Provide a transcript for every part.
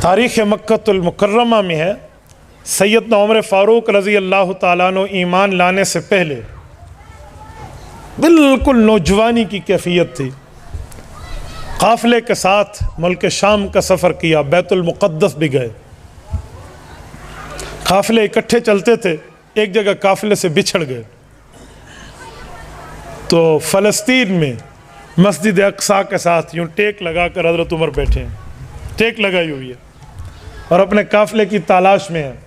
तारीख़ मक्कतुल मुकर्रमा में है, सैयदना उमर फ़ारूक रज़ी अल्लाह ताला अन्हु ईमान लाने से पहले बिल्कुल नौजवानी की कैफियत थी। काफ़िले के साथ मुल्क शाम का सफ़र किया, बैतुल मुक़द्दस भी गए। काफ़िले इकट्ठे चलते थे, एक जगह काफ़िले से बिछड़ गए तो फ़लस्तीन में मस्जिद अक़सा के साथ यूँ टेक लगा कर हज़रत उमर बैठे हैं, टेक लगाई हुई है और अपने काफ़िले की तलाश में है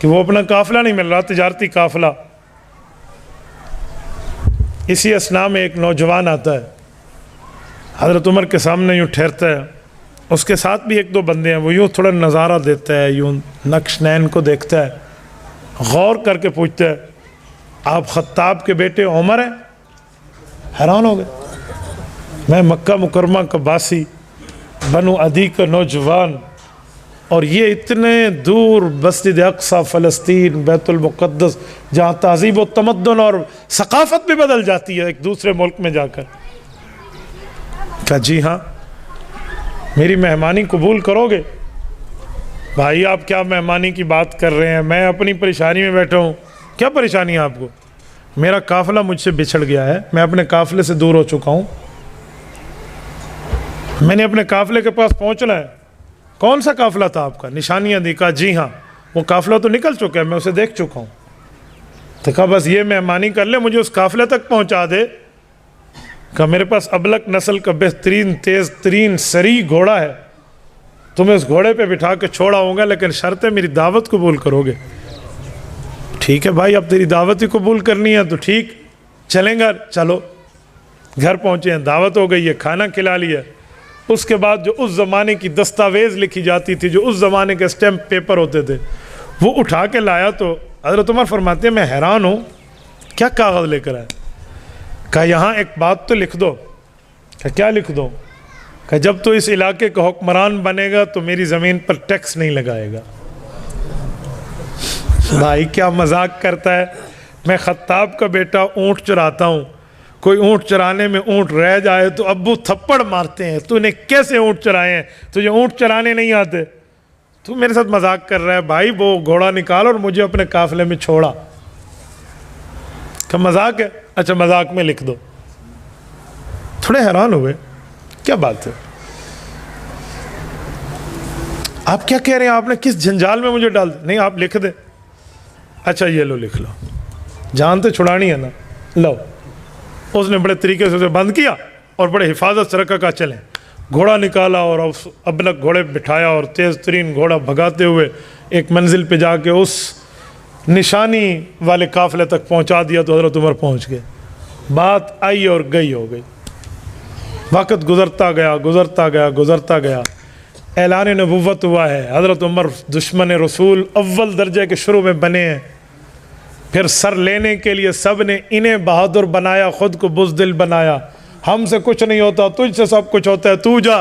कि वो अपना काफ़िला नहीं मिल रहा, तिजारती काफ़िला। इसी असना में एक नौजवान आता है, हज़रत उमर के सामने यूँ ठहरता है, उसके साथ भी एक दो बंदे हैं। वो यूँ थोड़ा नज़ारा देता है, यूँ नक्श नैन को देखता है, गौर करके पूछता है, आप ख़त्ताब के बेटे उमर हैं? हैरान हो गए। मैं मक्का मुकरमा का बासी, बनु अदी का नौजवान, और ये इतने दूर मस्जिद अक़सा फ़लस्तीन बैतुल मुक़द्दस जहाँ तहज़ीब व तमद्दुन और सक़ाफ़त भी बदल जाती है एक दूसरे मुल्क में जाकर। क्या जी हाँ, मेरी मेहमानी कबूल करोगे? भाई आप क्या मेहमानी की बात कर रहे हैं, मैं अपनी परेशानी में बैठा हूँ। क्या परेशानी है आपको? मेरा काफ़िला मुझसे बिछड़ गया है, मैं अपने काफ़िले से दूर हो चुका हूँ, मैंने अपने काफ़िले के पास पहुँचना है। कौन सा काफ़िला था आपका? निशानियाँ दी। कहा जी हाँ, वो काफ़िला तो निकल चुका है, मैं उसे देख चुका हूँ। तो कहा बस ये मेहमानी कर ले, मुझे उस काफ़िले तक पहुँचा दे। कहा मेरे पास अबलक नस्ल का बेहतरीन तेज़ तरीन सरी घोड़ा है, तुम्हें उस घोड़े पे बिठा के छोड़ा होगा, लेकिन शर्त है मेरी दावत कबूल करोगे। ठीक है भाई, अब तेरी दावत ही कबूल करनी है तो ठीक, चलेंगे। चलो, घर पहुँचे हैं, दावत हो गई है, खाना खिला लिया। उसके बाद जो उस ज़माने की दस्तावेज़ लिखी जाती थी, जो उस ज़माने के स्टैम्प पेपर होते थे, वो उठा के लाया तो हज़रत उमर फरमाते हैं मैं हैरान हूँ, क्या कागज़ लेकर आए? कहा यहाँ एक बात तो लिख दो। कहा क्या लिख दो? कहा जब तो इस इलाके का हुक्मरान बनेगा तो मेरी ज़मीन पर टैक्स नहीं लगाएगा। भाई क्या मजाक करता है, मैं ख़त्ताब का बेटा ऊँट चराता हूँ, कोई ऊँट चराने में ऊँट रह जाए तो अब्बू थप्पड़ मारते हैं, तूने कैसे ऊँट चराए हैं, तुझे ऊँट चराने नहीं आते, तू मेरे साथ मजाक कर रहा है। भाई वो घोड़ा निकाल और मुझे अपने काफ़िले में छोड़ा। क्या मजाक है? अच्छा मजाक में लिख दो। थोड़े हैरान हुए, क्या बात है, आप क्या कह रहे हैं, आपने किस जंजाल में मुझे डाल दिया? नहीं आप लिख दे। अच्छा ये लो लिख लो, जान तो छुड़ानी है ना, लो। उसने बड़े तरीके से उसे बंद किया और बड़े हिफाजत से रखा, चलें। घोड़ा निकाला और अबलक घोड़े बिठाया और तेज़ तरीन घोड़ा भगाते हुए एक मंजिल पे जाके उस निशानी वाले काफ़िले तक पहुंचा दिया तो हज़रत उमर पहुंच गए। बात आई और गई हो गई। वक़्त गुज़रता गया गुज़रता गया गुज़रता गया, ऐलान नबुव्वत हुआ है, हज़रत उमर दुश्मन रसूल अव्वल दर्जे के शुरू में बने हैं। फिर सर लेने के लिए सब ने इन्हें बहादुर बनाया, ख़ुद को बुज़दिल बनाया। हमसे कुछ नहीं होता, तुझसे सब कुछ होता है, तू जा।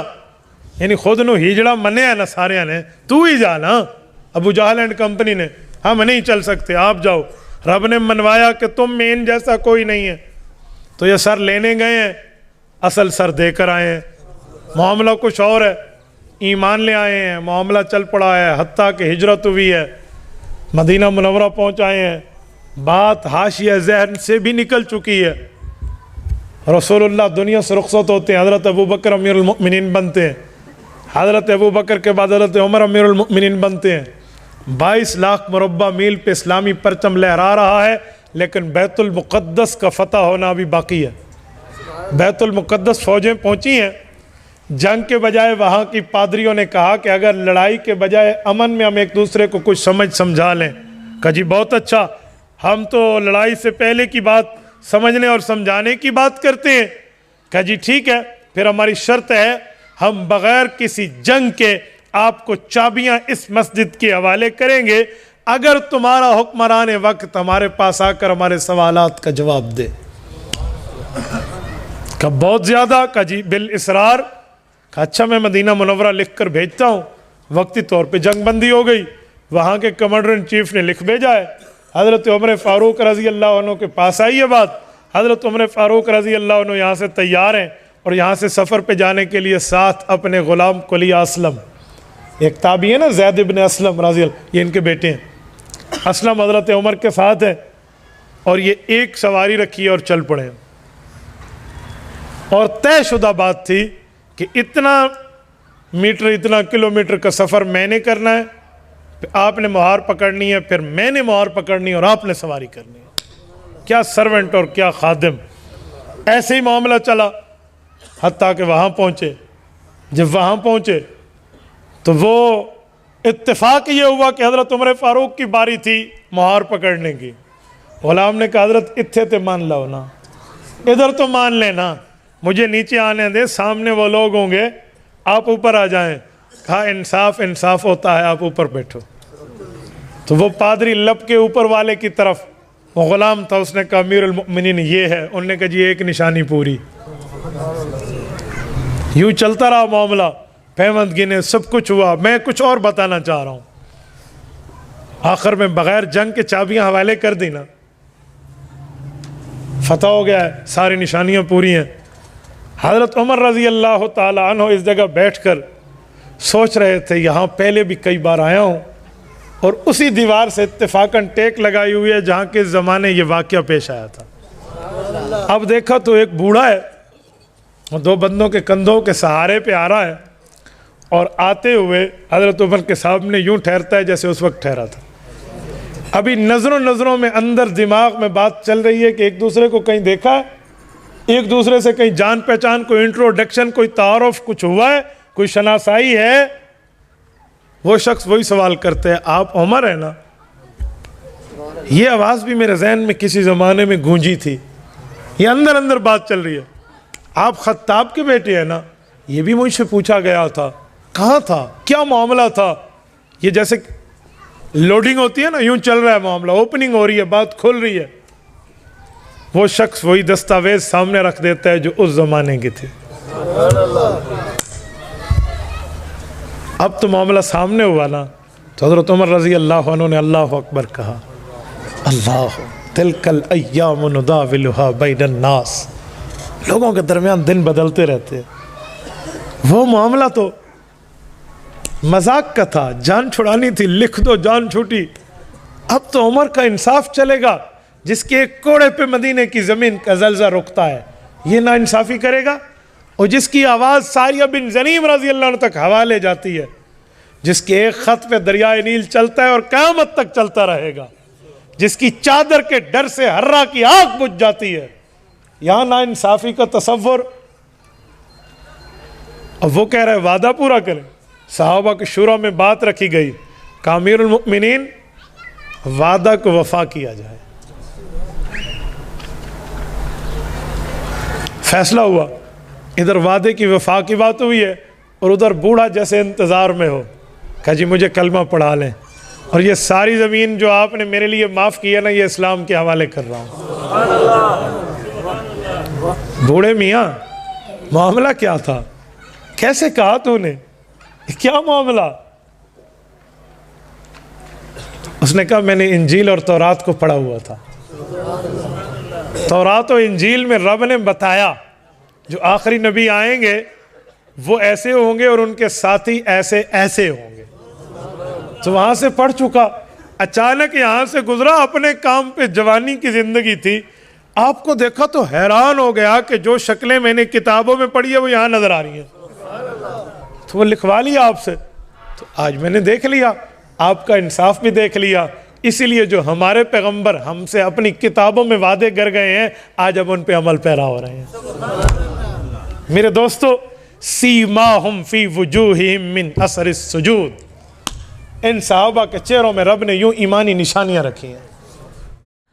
यानी खुद नु हिजड़ा मने है ना सारे ने, तू ही जा ना। अबू जहल एंड कंपनी ने, हम नहीं चल सकते, आप जाओ। रब ने मनवाया कि तुम में इन जैसा कोई नहीं है, तो ये सर लेने गए हैं, असल सर देकर आए हैं। मामला कुछ और है, ईमान ले आए हैं, मामला चल पड़ा है, हत्ता कि हिजरत हुई है, मदीना मुनव्वरा पहुँच आए हैं, बात हाशिया ज़हन से भी निकल चुकी है। रसूलुल्लाह दुनिया से रुखसत होते हैं, हज़रत अबू बकर अमीरुल मोमिनीन बनते हैं, हज़रत अबू बकर के बाद हज़रत उमर अमीरुल मोमिनीन बनते हैं। 22 लाख मुरब्बा मील पे इस्लामी परचम लहरा रहा है, लेकिन बैतुल मुक़द्दस का फ़तह होना अभी बाकी है। बैतुल मुक़द्दस फ़ौजें पहुँची हैं, जंग के बजाय वहाँ की पादरियों ने कहा कि अगर लड़ाई के बजाय अमन में हम एक दूसरे को कुछ समझा लें। कहा जी बहुत अच्छा, हम तो लड़ाई से पहले की बात समझने और समझाने की बात करते हैं। कहा जी ठीक है, फिर हमारी शर्त है, हम बग़ैर किसी जंग के आपको चाबियां इस मस्जिद के हवाले करेंगे अगर तुम्हारा हुक्मरान वक्त हमारे पास आकर हमारे सवालात का जवाब दे। कहा बहुत ज़्यादा? कहा जी बिल इसरार। कहा अच्छा मैं मदीना मुनव्वरा लिख कर भेजता हूँ। वक्ती तौर पे जंग बंदी हो गई, वहाँ के कमांडर इन चीफ ने लिख भेजा है, हज़रत उमर फ़ारूक रज़ी अल्लाह अन्हु के पास आई है बात। हज़रत उमर फ़ारूक रज़ी अल्लाह अन्हु यहाँ से तैयार हैं और यहाँ से सफ़र पे जाने के लिए साथ अपने ग़ुलाम कुली असलम एक ताबी है ना ज़ैद इब्न असलम रज़ी अल्लाह, ये इनके बेटे हैं। असलम हज़रत उमर के साथ है और ये एक सवारी रखी है और चल पड़े। और तयशुदा बात थी कि इतना मीटर, इतना किलोमीटर का सफ़र मैंने करना है, फिर आपने मुहार पकड़नी है, फिर मैंने मुहार पकड़नी है और आपने सवारी करनी है। क्या सर्वेंट और क्या खादिम। ऐसे ही मामला चला हत्ता कि वहाँ पहुँचे। जब वहाँ पहुँचे तो वो इत्तेफाक ये हुआ कि हज़रत उमर फ़ारूक की बारी थी मुहार पकड़ने की। ग़ुलाम ने कहा हज़रत इत्थे ते मान लो ना, इधर तो मान लेना, मुझे नीचे आने दे, सामने वो लोग होंगे, आप ऊपर आ जाएं। कहा इंसाफ इंसाफ होता है, आप ऊपर बैठो। तो वो पादरी लब के ऊपर वाले की तरफ, वो ग़ुलाम था, उसने कहा अमीरुल मोमिनीन ये है। उन्होंने कहा जी एक निशानी पूरी। यूँ चलता रहा मामला, पैमंद गिने, सब कुछ हुआ। मैं कुछ और बताना चाह रहा हूँ। आखिर में बग़ैर जंग के चाबियाँ हवाले कर दी ना, फतह हो गया है, सारी निशानियाँ पूरी हैं। हज़रत उमर रज़ी अल्लाह ताला अन्हु इस जगह बैठकर सोच रहे थे यहाँ पहले भी कई बार आया हूँ और उसी दीवार से इत्तेफाकन टेक लगाई हुई है जहाँ के ज़माने ये वाक़या पेश आया था। अब देखा तो एक बूढ़ा है, दो बंदों के कंधों के सहारे पे आ रहा है और आते हुए हज़रत उमर के सामने यूँ ठहरता है जैसे उस वक्त ठहरा था। अभी नज़रों में अंदर दिमाग में बात चल रही है कि एक दूसरे को कहीं देखा है, एक दूसरे से कहीं जान पहचान, कोई इंट्रोडक्शन, कोई तारुफ कुछ हुआ है, कोई शनासाई है। वो शख्स वही सवाल करते हैं आप उमर है ना। ये आवाज़ भी मेरे जहन में किसी ज़माने में गूंजी थी। ये अंदर अंदर बात चल रही है, आप खत्ताब के बेटे हैं ना। ये भी मुझसे पूछा गया था, कहाँ था, क्या मामला था। ये जैसे लोडिंग होती है ना, यूं चल रहा है मामला, ओपनिंग हो रही है, बात खुल रही है। वो शख्स वही दस्तावेज सामने रख देता है जो उस जमाने के थे। अब तो मामला सामने हुआ ना, तो हज़रत उमर रज़ी अल्लाह अन्हु ने अल्लाह अकबर कहा। अल्लाह तिलकल अय्याम नुदाविलुहा बैनन नास। लोगों के दरमियान दिन बदलते रहते। वो मामला तो मजाक का था, जान छुड़ानी थी, लिख दो जान छूटी। अब तो उमर का इंसाफ चलेगा। जिसके एक कोड़े पे मदीने की ज़मीन का जलज़ा रुकता है, ये ना इंसाफ़ी करेगा। और जिसकी आवाज़ सारिया बिन ज़नीम रज़ी अल्लाह अन्हु तक हवाले जाती है, जिसके एक ख़त पे दरियाए नील चलता है और क़यामत तक चलता रहेगा, जिसकी चादर के डर से हर्रा की आग बुझ जाती है, यहाँ ना इंसाफ़ी का तसव्वुर। अब वो कह रहे वादा पूरा करें। सहाबा की शुरा में बात रखी गई, अमीरुल मोमिनीन वादा को वफा किया जाए। फैसला हुआ, इधर वादे की वफा की बात हुई है और उधर बूढ़ा जैसे इंतज़ार में हो, कहा जी मुझे कलमा पढ़ा लें और ये सारी ज़मीन जो आपने मेरे लिए माफ़ की है ना, ये इस्लाम के हवाले कर रहा हूँ। बूढ़े मियाँ मामला क्या था, कैसे कहा तूने, क्या मामला। उसने कहा मैंने इंजील और तौरात को पढ़ा हुआ था। तौरात और इंजील में रब ने बताया जो आखिरी नबी आएंगे वो ऐसे होंगे और उनके साथी ऐसे ऐसे होंगे। तो वहाँ से पढ़ चुका, अचानक यहाँ से गुजरा, अपने काम पे जवानी की ज़िंदगी थी। आपको देखा तो हैरान हो गया कि जो शक्लें मैंने किताबों में पढ़ी है वो यहाँ नज़र आ रही हैं। तो वो लिखवा लिया आपसे। तो आज मैंने देख लिया, आपका इंसाफ भी देख लिया। इसीलिए जो हमारे पैगंबर हमसे अपनी किताबों में वादे कर गए हैं, आज अब उन पे अमल पैरा हो रहे हैं। मेरे दोस्तों, सीमाहुम फी वुजूहिहिम मिन असरिस सुजूद। इन सहाबा के चेहरों में रब ने यूं ईमानी निशानियां रखी हैं।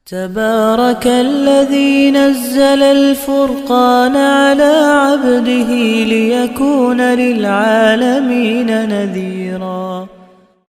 तबारकल्लज़ी नज़्ज़लल फ़ुरक़ान अला अब्दिही लियकून लिल आलमीन नज़ीरा।